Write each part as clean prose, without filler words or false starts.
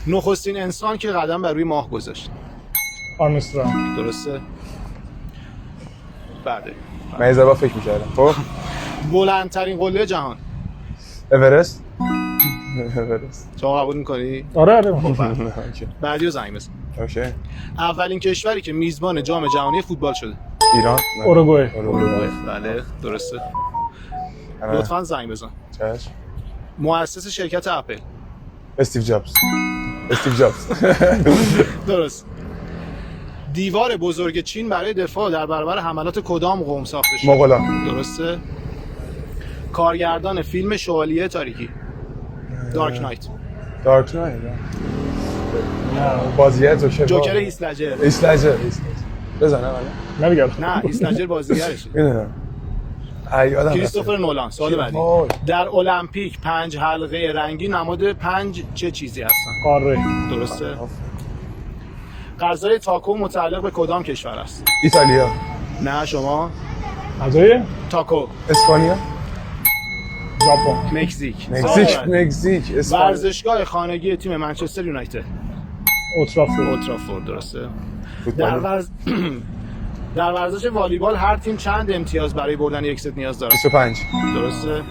نخستین انسان که قدم بر روی ماه گذاشت. آرمسترانگ. درسته؟ بعده. من یه ذره فکر می‌کردم. خب بلندترین قله جهان. اورست. شما قبول می‌کنی؟ آره. اوکی. بعدی رو زنگ بزن. اوکی. اولین کشوری که میزبان جام جهانی فوتبال شده. ایران. اوروگوئه. بله، درسته. لطفاً زنگ بزن. چشم. مؤسس شرکت اپل. استیو جابز. درست. دیوار بزرگ چین برای دفاع در برابر حملات کدام قوم ساخته شد؟ مغولان. درسته. کارگردان فیلم شوالیه تاریکی. دارک نایت. بازیگر جوکر هیث لجر. بزنم الان. نمیگم. نه، هیث لجر بازیگرشه. میدونم. یادم کریستوفر نولان. سوال بعدی. در المپیک 5 حلقه رنگی نماد 5 چه چیزی هستن؟ قاره. درسته. غذای تاکو متعلق به کدام کشور است؟ ایتالیا. نه، شما؟ غذای تاکو. اسپانیا. ژاپن. مکزیک. مکزیک. ورزشگاه خانگی تیم منچستر یونایتد. اولترافورد. درسته. در ورزش والیبال هر تیم چند امتیاز برای بردن یک ست نیاز داره؟ 25. درسته.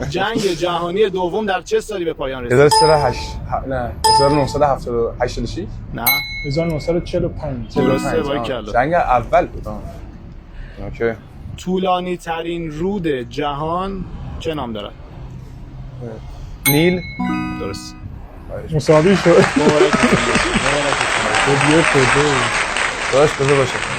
جنگ جهانی دوم در چه سالی به پایان رسید؟ 1986. نه. 1945. درسته. باریکلا. جنگ اول بود. اوکی. طولانی ترین رود جهان چه نام دارد؟ نیل. درست. مساوی شد. مبارک. دیگه شده. داشت بذار باشه.